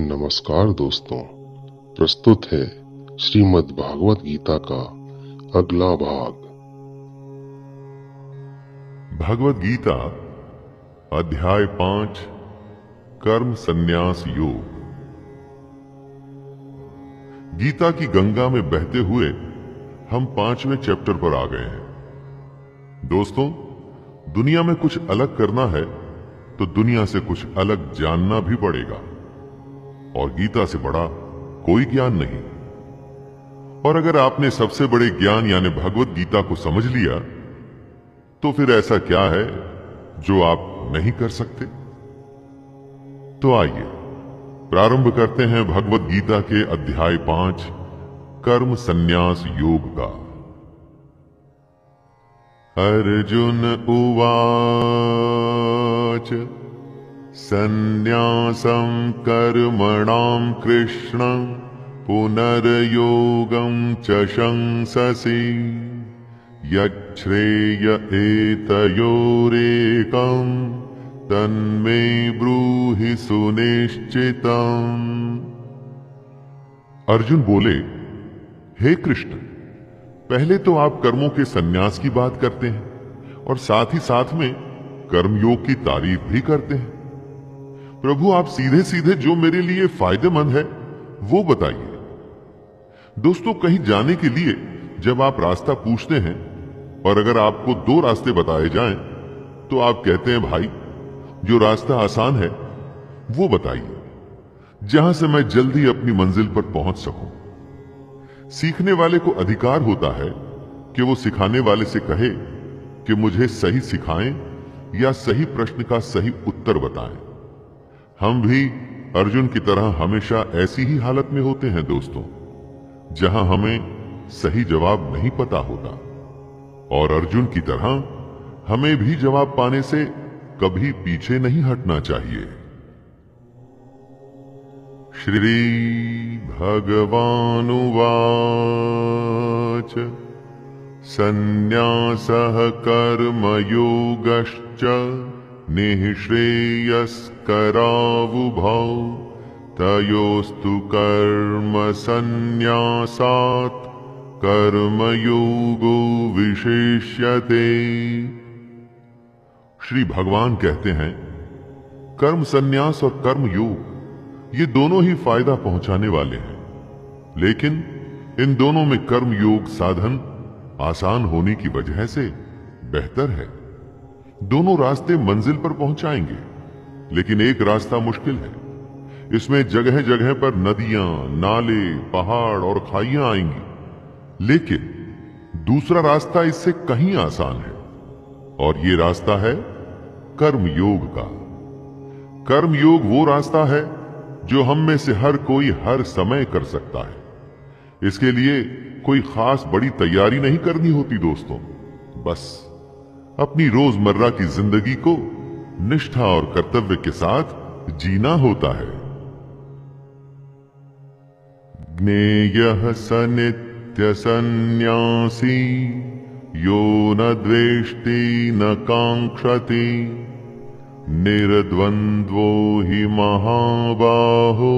नमस्कार दोस्तों, प्रस्तुत है श्रीमद् भागवत गीता का अगला भाग। भगवत गीता अध्याय 5 कर्म संन्यास योग। गीता की गंगा में बहते हुए हम 5वें चैप्टर पर आ गए हैं। दोस्तों, दुनिया में कुछ अलग करना है तो दुनिया से कुछ अलग जानना भी पड़ेगा, और गीता से बड़ा कोई ज्ञान नहीं। और अगर आपने सबसे बड़े ज्ञान यानी भगवत गीता को समझ लिया तो फिर ऐसा क्या है जो आप नहीं कर सकते। तो आइए प्रारंभ करते हैं भगवत गीता के अध्याय 5 कर्म संन्यास योग का। अर्जुन उवाच संन्यासं कर्मणां कृष्ण पुनर्योगं च शंससि यच्छ्रेय एतयोरेकं तन्मे ब्रूहि सुनिश्चितम्। अर्जुन बोले, हे कृष्ण, पहले तो आप कर्मों के संन्यास की बात करते हैं और साथ ही साथ में कर्मयोग की तारीफ भी करते हैं। प्रभु, आप सीधे सीधे जो मेरे लिए फायदेमंद है वो बताइए। दोस्तों, कहीं जाने के लिए जब आप रास्ता पूछते हैं और अगर आपको 2 रास्ते बताए जाएं तो आप कहते हैं, भाई जो रास्ता आसान है वो बताइए, जहां से मैं जल्दी अपनी मंजिल पर पहुंच सकूं। सीखने वाले को अधिकार होता है कि वो सिखाने वाले से कहे कि मुझे सही सिखाएं या सही प्रश्न का सही उत्तर बताएं। हम भी अर्जुन की तरह हमेशा ऐसी ही हालत में होते हैं दोस्तों, जहां हमें सही जवाब नहीं पता होता, और अर्जुन की तरह हमें भी जवाब पाने से कभी पीछे नहीं हटना चाहिए। श्री भगवानुवाच संन्यासः कर्मयोगश्च निःश्रेयस्करावुभौ तयोस्तु कर्म संन्यासात् कर्मयोगो विशिष्यते। श्री भगवान कहते हैं, कर्म संन्यास और कर्म योग ये दोनों ही फायदा पहुंचाने वाले हैं, लेकिन इन दोनों में कर्म योग साधन आसान होने की वजह से बेहतर है। दोनों रास्ते मंजिल पर पहुंचाएंगे, लेकिन एक रास्ता मुश्किल है। इसमें जगह जगह पर नदियां, नाले, पहाड़ और खाइयां आएंगी, लेकिन दूसरा रास्ता इससे कहीं आसान है, और ये रास्ता है कर्म योग का। कर्म योग वो रास्ता है जो हम में से हर कोई हर समय कर सकता है। इसके लिए कोई खास बड़ी तैयारी नहीं करनी होती दोस्तों, बस अपनी रोजमर्रा की जिंदगी को निष्ठा और कर्तव्य के साथ जीना होता है। ज्ञेयः स नित्य सन्न्यासी यो न द्वेष्टि न कांक्षति निर्द्वन्द्वो हि महाबाहो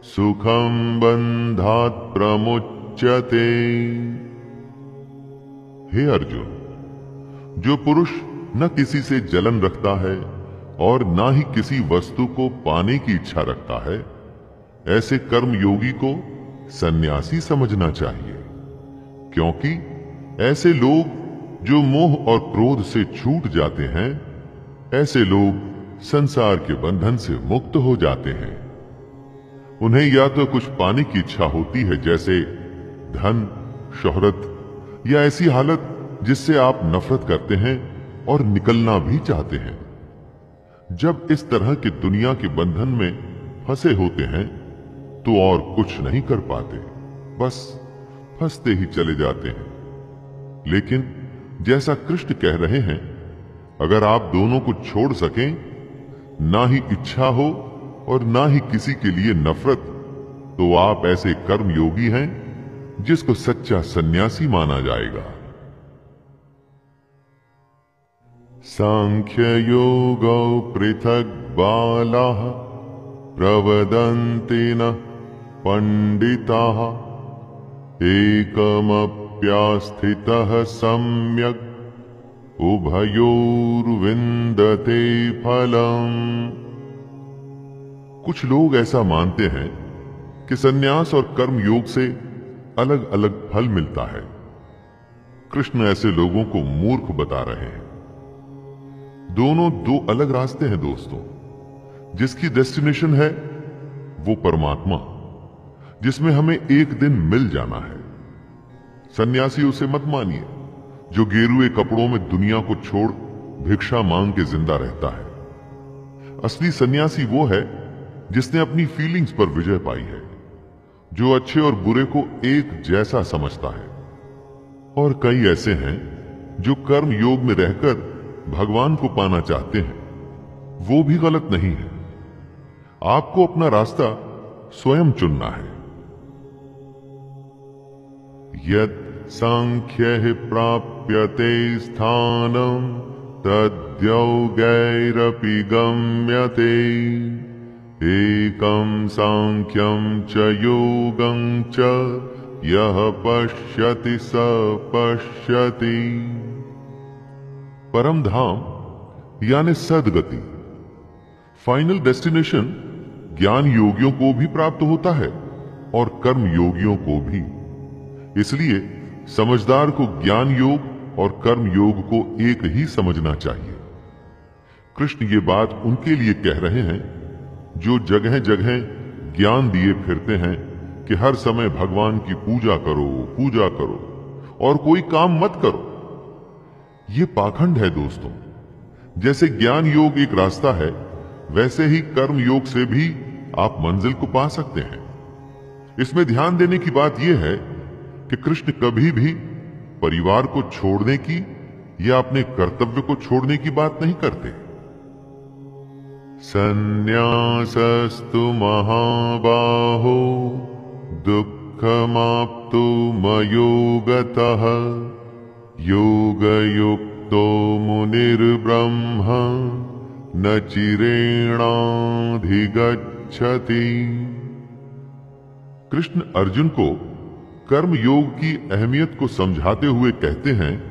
सुखं बंधात् प्रमुच्यते। हे अर्जुन, जो पुरुष न किसी से जलन रखता है और ना ही किसी वस्तु को पाने की इच्छा रखता है, ऐसे कर्मयोगी को सन्यासी समझना चाहिए, क्योंकि ऐसे लोग जो मोह और क्रोध से छूट जाते हैं, ऐसे लोग संसार के बंधन से मुक्त हो जाते हैं। उन्हें या तो कुछ पाने की इच्छा होती है, जैसे धन, शोहरत, या ऐसी हालत जिससे आप नफरत करते हैं और निकलना भी चाहते हैं। जब इस तरह के दुनिया के बंधन में फंसे होते हैं तो और कुछ नहीं कर पाते, बस फंसते ही चले जाते हैं। लेकिन जैसा कृष्ण कह रहे हैं, अगर आप दोनों को छोड़ सकें, ना ही इच्छा हो और ना ही किसी के लिए नफरत, तो आप ऐसे कर्मयोगी हैं जिसको सच्चा सन्यासी माना जाएगा। सांख्य योगौ पृथक बालाः प्रवदन्ति न पंडिताः एकमप्यास्थितः सम्यक् उभयोर्विन्दते फलम्। कुछ लोग ऐसा मानते हैं कि सन्यास और कर्म योग से अलग अलग फल मिलता है। कृष्ण ऐसे लोगों को मूर्ख बता रहे हैं। दोनों दो अलग रास्ते हैं दोस्तों। जिसकी डेस्टिनेशन है वो परमात्मा, जिसमें हमें एक दिन मिल जाना है। सन्यासी उसे मत मानिए जो गेरुए कपड़ों में दुनिया को छोड़ भिक्षा मांग के जिंदा रहता है। असली सन्यासी वो है जिसने अपनी फीलिंग्स पर विजय पाई है, जो अच्छे और बुरे को एक जैसा समझता है। और कई ऐसे हैं जो कर्म योग में रहकर भगवान को पाना चाहते हैं। वो भी गलत नहीं है। आपको अपना रास्ता स्वयं चुनना है। यत् सांख्यैः प्राप्यते स्थानं तद्योगैरपि गम्यते एकं सांख्यं च योगं च यः पश्यति स पश्यति। परम धाम यानी सदगति, फाइनल डेस्टिनेशन ज्ञान योगियों को भी प्राप्त होता है और कर्म योगियों को भी। इसलिए समझदार को ज्ञान योग और कर्म योग को एक ही समझना चाहिए। कृष्ण ये बात उनके लिए कह रहे हैं जो जगह जगह ज्ञान दिए फिरते हैं कि हर समय भगवान की पूजा करो और कोई काम मत करो। ये पाखंड है दोस्तों। जैसे ज्ञान योग एक रास्ता है, वैसे ही कर्म योग से भी आप मंजिल को पा सकते हैं। इसमें ध्यान देने की बात यह है कि कृष्ण कभी भी परिवार को छोड़ने की या अपने कर्तव्य को छोड़ने की बात नहीं करते। सन्न्यासस्तु महाबाहो दुःखमाप्तु मयोगतः योगयुक्तो मुनिर्ब्रह्म न चिरेणाधिगच्छति। कृष्ण अर्जुन को कर्म योग की अहमियत को समझाते हुए कहते हैं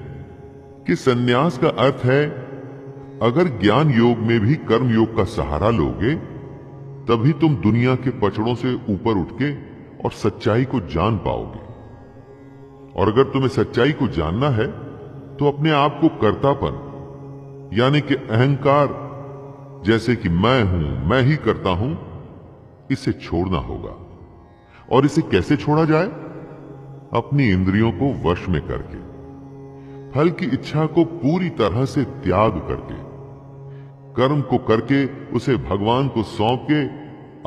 कि सन्यास का अर्थ है अगर ज्ञान योग में भी कर्म योग का सहारा लोगे तभी तुम दुनिया के पचड़ों से ऊपर उठ के और सच्चाई को जान पाओगे। और अगर तुम्हें सच्चाई को जानना है तो अपने आप को कर्तापन यानी कि अहंकार, जैसे कि मैं ही करता हूं, इसे छोड़ना होगा। और इसे कैसे छोड़ा जाए? अपनी इंद्रियों को वश में करके, फल की इच्छा को पूरी तरह से त्याग करके, कर्म को करके उसे भगवान को सौंप के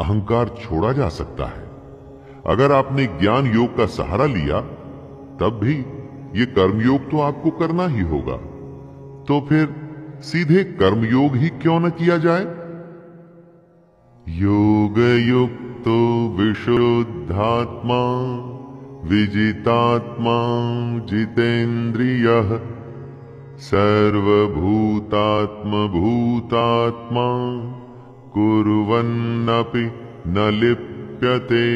अहंकार छोड़ा जा सकता है। अगर आपने ज्ञान योग का सहारा लिया तब भी ये कर्मयोग तो आपको करना ही होगा। तो फिर सीधे कर्मयोग ही क्यों न किया जाए? योग युक्तो विशुद्धात्मा विजितात्मा जितेन्द्रियः सर्वभूतात्मभूतात्मा कुर्वन्नपि न लिप्यते।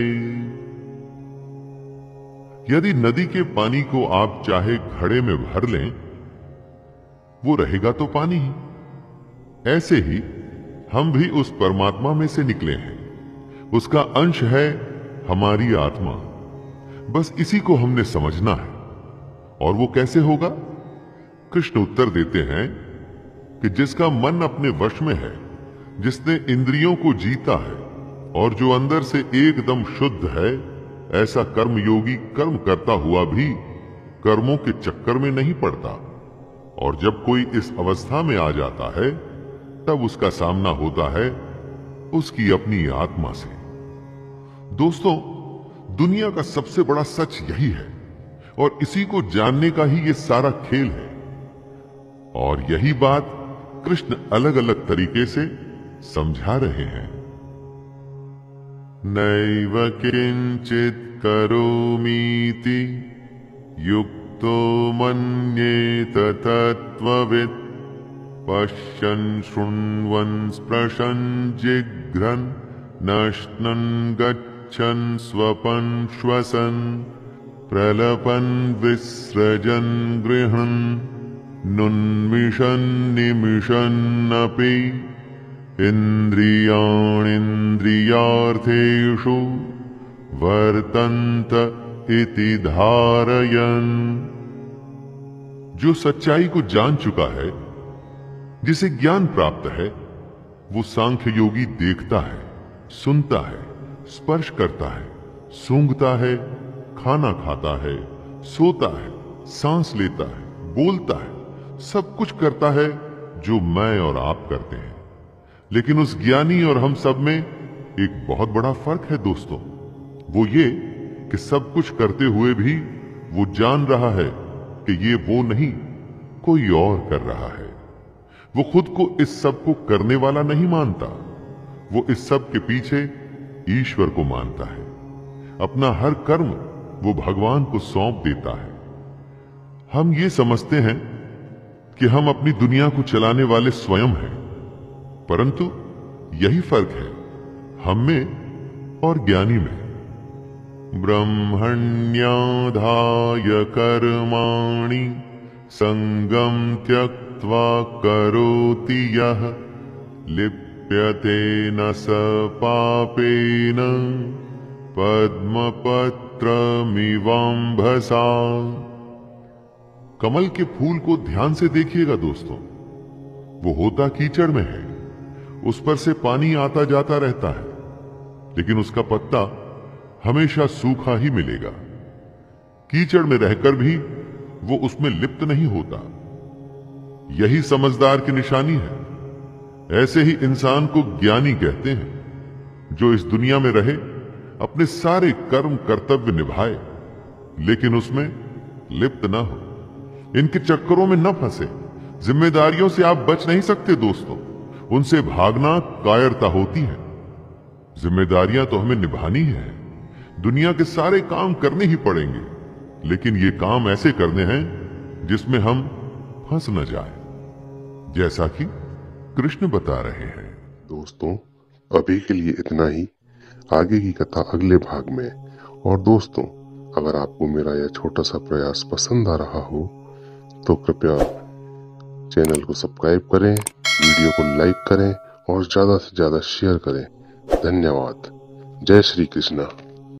यदि नदी के पानी को आप चाहे घड़े में भर लें, वो रहेगा तो पानी ही। ऐसे ही हम भी उस परमात्मा में से निकले हैं, उसका अंश है हमारी आत्मा। बस इसी को हमने समझना है। और वो कैसे होगा? कृष्ण उत्तर देते हैं कि जिसका मन अपने वश में है, जिसने इंद्रियों को जीता है और जो अंदर से एकदम शुद्ध है, ऐसा कर्मयोगी कर्म करता हुआ भी कर्मों के चक्कर में नहीं पड़ता। और जब कोई इस अवस्था में आ जाता है तब उसका सामना होता है उसकी अपनी आत्मा से। दोस्तों, दुनिया का सबसे बड़ा सच यही है और इसी को जानने का ही ये सारा खेल है। और यही बात कृष्ण अलग अलग तरीके से समझा रहे हैं। नैव किंचित करोमीति युक्तो मन्येत तत्त्ववित् पश्यन् शृण्वन् स्पृशन् जिघ्रन् नश्नन् गच्छन् स्वपन् श्वसन् प्रलपन् विसृजन् गृहन् नुन्मिषन् निमिषन्नपि इन्द्रियाणीन्द्रियार्थेषु वर्तन्त इति धारयन्। जो सच्चाई को जान चुका है, जिसे ज्ञान प्राप्त है, वो सांख्य योगी देखता है, सुनता है, स्पर्श करता है, सूंघता है, खाना खाता है, सोता है, सांस लेता है, बोलता है, सब कुछ करता है जो मैं और आप करते हैं। लेकिन उस ज्ञानी और हम सब में एक बहुत बड़ा फर्क है दोस्तों। वो ये कि सब कुछ करते हुए भी वो जान रहा है कि ये वो नहीं, कोई और कर रहा है। वो खुद को इस सब को करने वाला नहीं मानता, वो इस सब के पीछे ईश्वर को मानता है। अपना हर कर्म वो भगवान को सौंप देता है। हम ये समझते हैं कि हम अपनी दुनिया को चलाने वाले स्वयं हैं, परंतु यही फर्क है हम में और ज्ञानी में। ब्रह्मण्याधाय कर्माणि संगम त्यक्त्वा करोति यः लिप्यते न स पापेन पद्मपत्रमिवाम्भसा। कमल के फूल को ध्यान से देखिएगा दोस्तों। वो होता कीचड़ में है, उस पर से पानी आता जाता रहता है, लेकिन उसका पत्ता हमेशा सूखा ही मिलेगा। कीचड़ में रहकर भी वो उसमें लिप्त नहीं होता। यही समझदार की निशानी है। ऐसे ही इंसान को ज्ञानी कहते हैं, जो इस दुनिया में रहे, अपने सारे कर्म कर्तव्य निभाए, लेकिन उसमें लिप्त ना हो, इनके चक्करों में न फंसे। जिम्मेदारियों से आप बच नहीं सकते दोस्तों, उनसे भागना कायरता होती है। जिम्मेदारियां तो हमें निभानी है, दुनिया के सारे काम करने ही पड़ेंगे, लेकिन ये काम ऐसे करने हैं जिसमें हम फंस न जाए, जैसा कि कृष्ण बता रहे हैं। दोस्तों, अभी के लिए इतना ही। आगे की कथा अगले भाग में। और दोस्तों, अगर आपको मेरा यह छोटा सा प्रयास पसंद आ रहा हो तो कृपया चैनल को सब्सक्राइब करें, वीडियो को लाइक करें और ज्यादा से ज्यादा शेयर करें। धन्यवाद। जय श्री कृष्ण।